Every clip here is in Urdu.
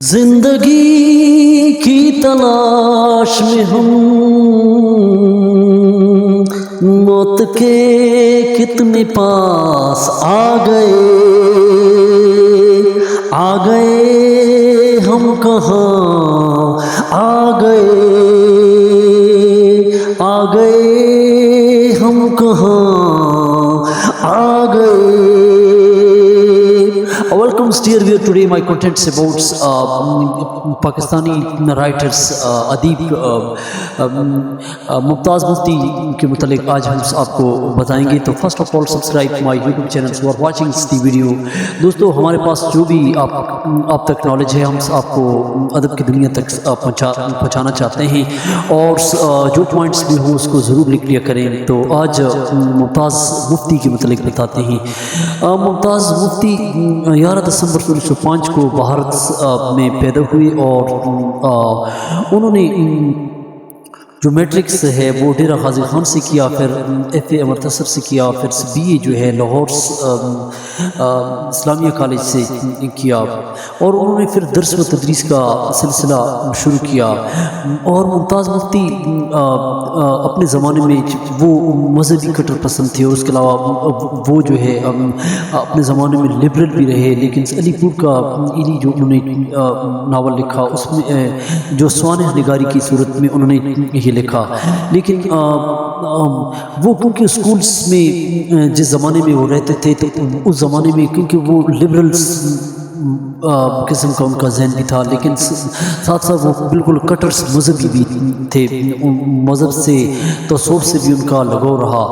زندگی کی تلاش میں ہم موت کے کتنے پاس آ گئے ہم کہاں آ گئے ہم کہاں آ گئے. Welcome dear viewer, today my contents about Pakistani writers ادیب ممتاز مفتی کے متعلق آج ہم آپ کو بتائیں گے. تو first of all subscribe my YouTube channel for watching the video. دوستو ہمارے پاس جو بھی آپ تک نالج ہے ہم آپ کو ادب کی دنیا تک پہنچانا چاہتے ہیں اور جو پوائنٹس بھی ہوں اس کو ضرور لکھ لیا کریں. تو آج ممتاز مفتی کے متعلق بتاتے ہیں. ممتاز مفتی 11 دسمبر 1905 کو بھارت میں پیدا ہوئے اور انہوں نے جو میٹرکس ہے وہ ڈیرہ غازی خان سے کیا, پھر ایف اے امرتسر سے کیا, پھر بی اے جو ہے لاہور اسلامیہ کالج سے کیا اور انہوں نے پھر درس و تدریس کا سلسلہ شروع کیا. اور ممتاز مفتی اپنے زمانے میں وہ مذہبی کٹر پسند تھے اور اس کے علاوہ وہ جو ہے اپنے زمانے میں لبرل بھی رہے. لیکن علی پور کا ایلی جو انہوں نے ناول لکھا اس میں جو سوانح نگاری کی صورت میں انہوں نے لکھا, لیکن وہ کیونکہ اسکولس میں جس زمانے میں وہ رہتے تھے تو اس زمانے میں کیونکہ وہ لبرلز قسم کا ان کا ذہن بھی تھا, لیکن ساتھ ساتھ وہ بالکل کٹرس مذہبی بھی تھے, مذہب سے تصوف سے بھی ان کا لگاؤ رہا.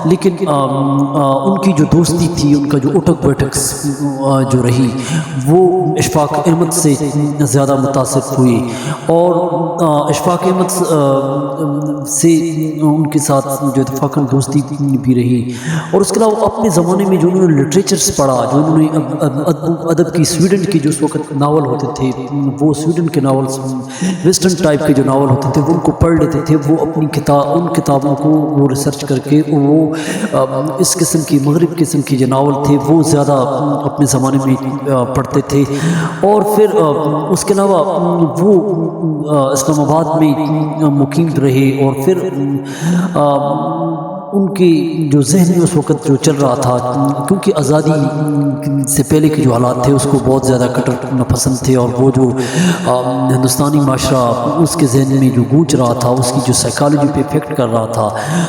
لیکن ان کی جو دوستی تھی, ان کا جو اٹھک بیٹھک جو رہی وہ اشفاق احمد سے زیادہ متاثر ہوئی اور اشفاق احمد سے ان کے ساتھ جو اتفاقاً دوستی بھی رہی. اور اس کے علاوہ اپنے زمانے میں جو انہوں نے لٹریچرز پڑھا, جو انہوں نے ادب کی سویڈن کے جو اس وقت ناول ہوتے تھے وہ سویڈن کے ناول ویسٹرن ٹائپ کے جو ناول ہوتے تھے وہ ان کو پڑھ لیتے تھے. وہ اپنی ان کتابوں کو وہ ریسرچ کر کے وہ اس قسم کی مغرب قسم کی جو ناول تھے وہ زیادہ اپنے زمانے میں پڑھتے تھے. اور پھر اس کے علاوہ وہ اسلام آباد میں مقیم رہے اور پھر ان کی جو ذہن میں اس وقت جو چل رہا تھا, کیونکہ آزادی سے پہلے کے جو حالات تھے اس کو بہت زیادہ کٹر ناپسند تھے اور وہ جو ہندوستانی معاشرہ اس کے ذہن میں جو گونج رہا تھا, اس کی جو سائیکالوجی پہ افیکٹ کر رہا تھا,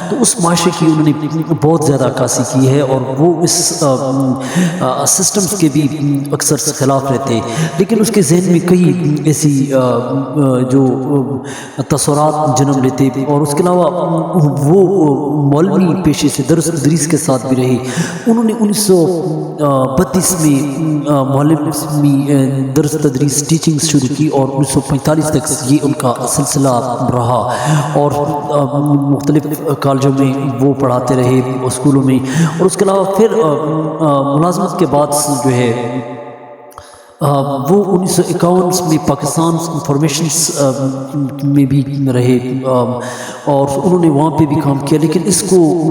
تو اس معاشرے کی انہوں نے بہت زیادہ عکاسی کی ہے اور وہ اس سسٹمز کے بھی اکثر خلاف رہتے. لیکن اس کے ذہن میں کئی ایسی جو تصورات جنم لیتے اور اس کے علاوہ وہ مولوی پیشے سے درس تدریس کے ساتھ بھی رہے. انہوں نے 1932 میں معلم درس تدریس ٹیچنگ شروع کی اور 1945 تک یہ ان کا سلسلہ رہا اور مختلف کالجوں میں وہ پڑھاتے رہے, اسکولوں میں. اور اس کے علاوہ پھر ملازمت کے بعد جو ہے وہ 1951 میں پاکستان انفارمیشنز میں بھی رہے اور انہوں نے وہاں پہ بھی کام کیا. لیکن اس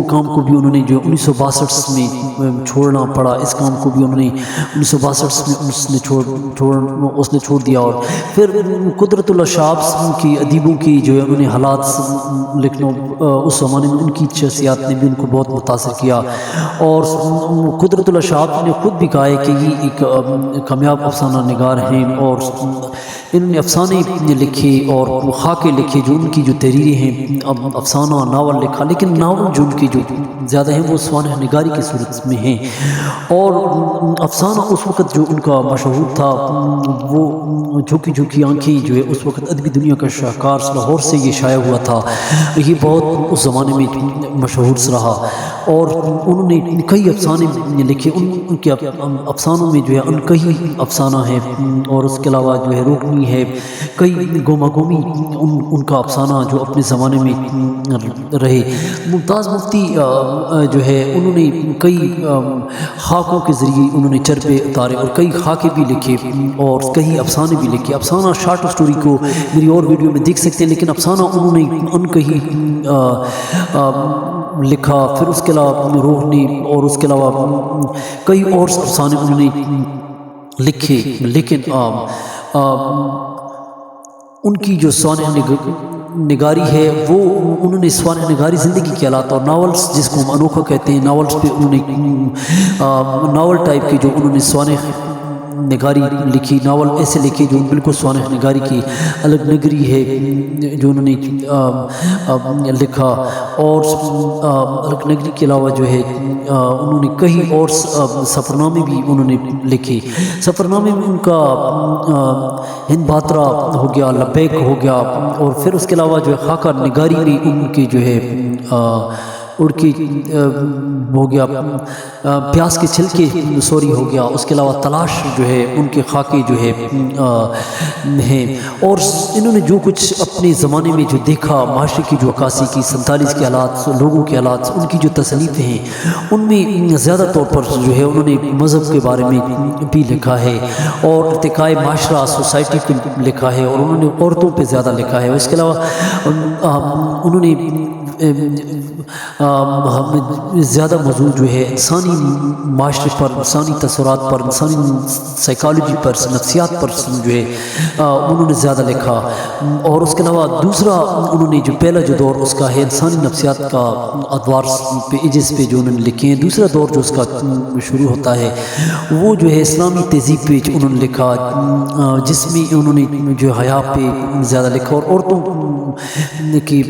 کام کو بھی انہوں نے جو 1962 میں چھوڑنا پڑا, اس کام کو بھی انہوں نے 1962 میں اس نے چھوڑ دیا. اور پھر قدرت اللہ شہاب کی ادیبوں کی جو ہے انہوں نے حالات لکھنا اس زمانے میں ان کی شخصیات نے بھی ان کو بہت متاثر کیا. اور قدرت اللہ شہاب نے خود بھی کہا ہے کہ یہ ایک کامیاب افسانہ نگار ہیں اور انہوں نے افسانے لکھے اور خاکے لکھے جو ان کی جو تحریریں ہیں, افسانہ ناول لکھا, لیکن ناول جو ان کی جو زیادہ ہیں وہ سوانح نگاری کی صورت میں ہیں. اور افسانہ اس وقت جو ان کا مشہور تھا وہ جھوکی جھوکی آنکھیں جو ہے اس وقت ادبی دنیا کا شاہکار لاہور سے یہ شائع ہوا تھا, یہ بہت اس زمانے میں مشہور رہا. اور انہوں نے کئی افسانے لکھے, ان کے افسانوں میں جو ہے ان کئی افسانہ ہے اور اس کے علاوہ جو ہے روکنی ہے, کئی گوما گومی ان کا افسانہ جو اپنے زمانے میں رہے. ممتاز مفتی جو ہے انہوں نے کئی خاکوں کے ذریعے انہوں نے چربے اتارے اور کئی خاکے بھی لکھے اور کئی افسانے بھی لکھے. افسانہ شارٹ سٹوری کو میری اور ویڈیو میں دیکھ سکتے ہیں, لیکن افسانہ انہوں نے ان کئی لکھا. پھر اس کے علاوہ روحنی اور اس کے علاوہ کئی اور افسانے انہوں نے لکھے. لیکن ان کی جو سوانح نگاری ہے وہ انہوں نے سوانح نگاری زندگی کے حالات اور ناولز جس کو ہم انوکھا کہتے ہیں، ناولز پہ انہوں نے ناول ٹائپ کے جو انہوں نے سوانح نگاری لکھی، ناول ایسے لکھے جو بالکل سوانح نگاری کی الگ نگری ہے جو انہوں نے لکھا، اور الگ نگری کے علاوہ جو ہے انہوں نے کئی اور سفرنامے بھی انہوں نے لکھے۔ سفرنامے میں ان کا ہند بھاترا ہو گیا، لبیک ہو گیا، اور پھر اس کے علاوہ جو ہے خاکہ نگاری میں ان کے جو ہے اڑ کے ہو گیا، پیاز کے چھلکے سوری ہو گیا، اس کے علاوہ تلاش جو ہے ان کے خاکے جو ہے ہیں، اور انہوں نے جو کچھ اپنے زمانے میں جو دیکھا، معاشرے کی جو عکاسی کی، 47 کے حالات، لوگوں کے حالات، ان کی جو تصنیفیں ہیں ان میں زیادہ طور پر جو ہے انہوں نے مذہب کے بارے میں بھی لکھا ہے، اور ارتقاء معاشرہ، سوسائٹی کو لکھا ہے، اور انہوں نے عورتوں پہ زیادہ لکھا ہے۔ اس کے علاوہ انہوں نے زیادہ موضوع جو ہے انسانی معاشرے پر، انسانی تصورات پر، انسانی سائیکالوجی پر، نفسیات پر جو ہے انہوں نے زیادہ لکھا۔ اور اس کے علاوہ دوسرا انہوں نے جو پہلا جو دور اس کا ہے انسانی نفسیات کا ادوار پہ، ایجز پہ جو انہوں نے لکھے ہیں، دوسرا دور جو اس کا شروع ہوتا ہے وہ جو ہے اسلامی تہذیب پہ انہوں نے لکھا، جس میں انہوں نے جو حیا پہ زیادہ لکھا، اور عورتوں کی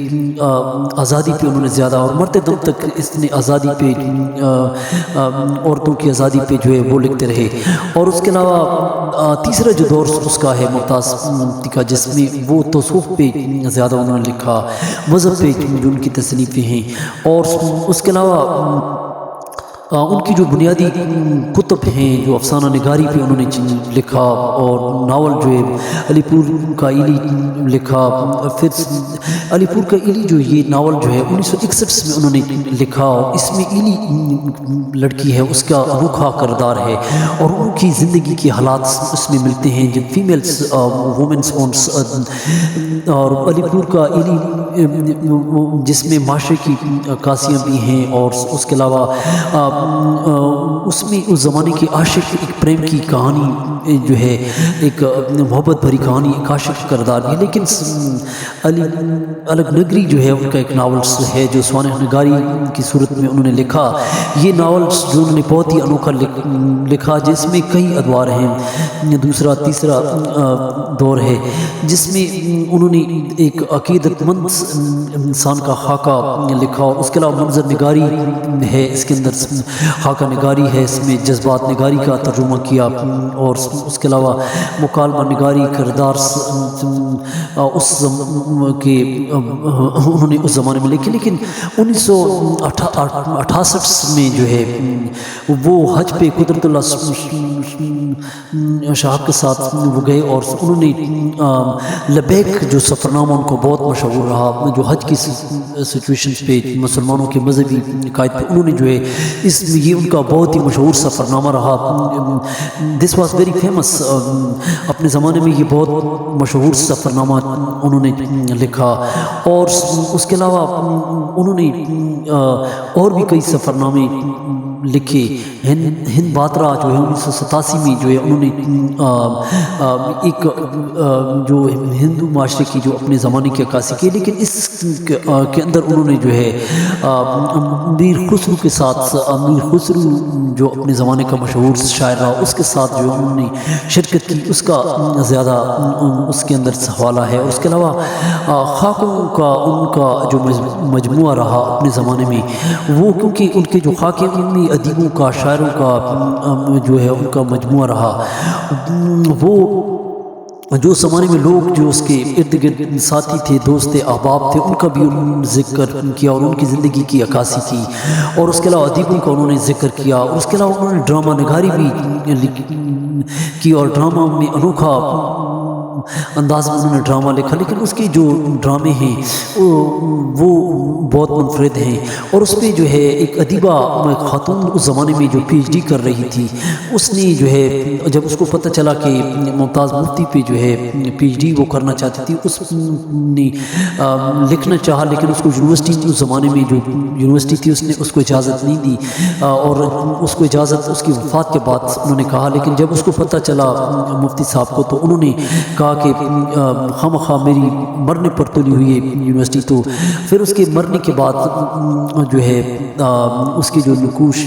آزادی پہ انہوں نے زیادہ، اور مرتے دم تک اس نے آزادی پہ، عورتوں کی آزادی پہ جو ہے وہ لکھتے رہے۔ اور اس کے علاوہ تیسرا جو دور اس کا ہے ممتاز کا، جس میں وہ تصوف پہ زیادہ انہوں نے لکھا، مذہب پہ جو ان کی تصنیفیں ہیں، اور اس کے علاوہ ان کی جو بنیادی کتب ہیں جو افسانہ نگاری پہ انہوں نے لکھا، اور ناول جو ہے علی پور کا ایلی لکھا۔ پھر علی پور کا ایلی جو یہ ناول جو ہے 1961 میں انہوں نے لکھا، اور اس میں ایلی لڑکی ہے، اس کا انوکھا کردار ہے، اور ان کی زندگی کے حالات اس میں ملتے ہیں، جب فیمیلز وومنس اونس، اور علی پور کا ایلی جس میں معاشرے کی عکاسیاں بھی ہیں، اور اس کے علاوہ اس میں اس زمانے کے عاشق ایک پریم کی کہانی جو ہے، ایک محبت بھری کہانی، ایک عاشق کردار ہے، لیکن علی الگ نگری جو ہے ان کا ایک ناول ہے جو سوانح نگاری کی صورت میں انہوں نے لکھا۔ یہ ناول جو انہوں نے بہت ہی انوکھا لکھا، جس میں کئی ادوار ہیں، دوسرا تیسرا دور ہے، جس میں انہوں نے ایک عقیدت مند انسان کا خاکہ لکھا، اور اس کے علاوہ منظر نگاری ہے، اس کے اندر خاکہ نگاری ہے، اس میں جذبات نگاری کا ترجمہ کیا، اور اس کے علاوہ مکالمہ نگاری، کردار اس کے انہوں نے اس زمانے میں لکھی۔ لیکن 1968 میں جو ہے وہ حج پہ قدرت اللہ شاہ کے ساتھ وہ گئے، اور انہوں نے لبیک جو سفرنامہ ان کو بہت مشہور رہا، جو حج کی سچویشنز پہ، مسلمانوں کے مذہبی عقائد پہ انہوں نے جو ہے یہ ان کا بہت ہی مشہور سفرنامہ رہا۔ دس واز ویری فیمس، اپنے زمانے میں یہ بہت مشہور سفرنامہ انہوں نے لکھا، اور اس کے علاوہ انہوں نے اور بھی کئی سفرنامے لکھے۔ ہند بھاترا جو ہے 1987 میں جو ہے انہوں نے ایک جو ہندو معاشرے کی جو اپنے زمانے کی عکاسی کی، لیکن اس کے اندر انہوں نے جو ہے امیر خسرو کے ساتھ، امیر خسرو جو اپنے زمانے کا مشہور شاعر رہا، اس کے ساتھ جو انہوں نے شرکت کی، اس کا زیادہ اس کے اندر حوالہ ہے۔ اس کے علاوہ خاکوں کا ان کا جو مجموعہ رہا اپنے زمانے میں، وہ کیونکہ ان کے جو خاکے ان میں ادیبوں کا، شاعروں کا جو ہے ان کا مجموعہ رہا، وہ جو زمانے میں لوگ جو اس کے ارد گرد ساتھی تھے، دوست تھے، احباب تھے، ان کا بھی انہوں نے ذکر کیا، اور ان کی زندگی کی عکاسی کی، اور اس کے علاوہ ادیبوں کا انہوں نے ذکر کیا، اور اس کے علاوہ انہوں نے ڈرامہ نگاری بھی کی، اور ڈرامہ میں انوکھا انداز میں انہوں نے ڈرامہ لکھا، لیکن اس کے جو ڈرامے ہیں وہ بہت منفرد ہیں، اور اس پہ جو ہے ایک ادیبہ خاتون اس زمانے میں جو پی ایچ ڈی کر رہی تھی، اس نے جو ہے جب اس کو پتہ چلا کہ ممتاز مفتی پہ جو ہے پی ایچ ڈی وہ کرنا چاہتی تھی، اس نے لکھنا چاہا، لیکن اس کو یونیورسٹی اس زمانے میں جو یونیورسٹی تھی اس نے اس کو اجازت نہیں دی، اور اس کو اجازت اس کی وفات کے بعد انہوں نے کہا، لیکن جب اس کو پتہ چلا مفتی صاحب کو تو انہوں نے کہا کہ خواہ میری مرنے پر تلی ہوئی ہے یونیورسٹی، تو پھر اس کے مرنے کے بعد جو ہے اس کے جو نقوش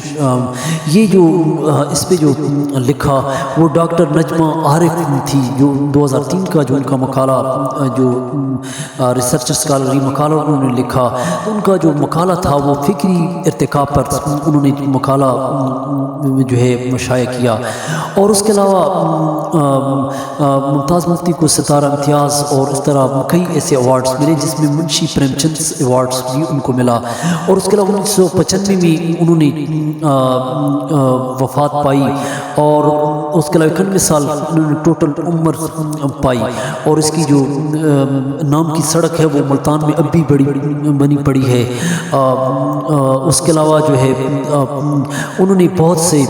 یہ جو اس پہ جو لکھا وہ ڈاکٹر نجمہ عارف تھی، جو 2003 کا جو ان کا مقالہ جو ریسرچ اسکالری مقالہ انہوں نے لکھا، تو ان کا جو مقالہ تھا وہ فکری ارتقاء پر انہوں نے مقالہ جو ہے شائع کیا، اور اس کے علاوہ ممتاز مفتی کو ستارہ امتیاز اور اس طرح کئی ایسے ایوارڈز ملے، جس میں منشی پریم چند ایوارڈز بھی ان کو ملا، اور اس کے علاوہ 1995 میں انہوں نے وفات پائی، اور اس کے علاوہ 91 سال انہوں نے ٹوٹل عمر پائی، اور اس کی جو نام کی سڑک ہے وہ ملتان میں اب بھی بنی پڑی ہے۔ اس کے علاوہ جو ہے انہوں نے بہت سے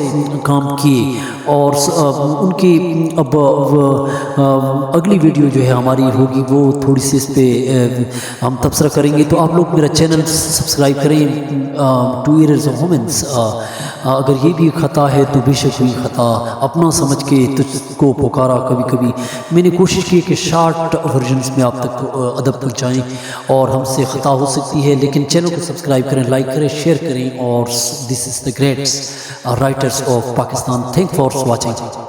کام کیے، اور ان کی اب اگلی ویڈیو جو ہے ہماری ہوگی وہ تھوڑی سی اس پہ ہم تبصرہ کریں گے، تو آپ لوگ میرا چینل سبسکرائب کریں ٹو ایئرز آف وومنس۔ اگر یہ بھی خطا ہے تو بے شک ہوئی خطا، اپنا سمجھ کے تجھ کو پکارا کبھی کبھی، میں نے کوشش کی کہ شارٹ ورژنز میں آپ تک ادب پہنچائیں، اور ہم سے خطا ہو سکتی ہے، لیکن چینل کو سبسکرائب کریں، لائک کریں، شیئر کریں، اور this is the greats writers of Pakistan. Thank for watching.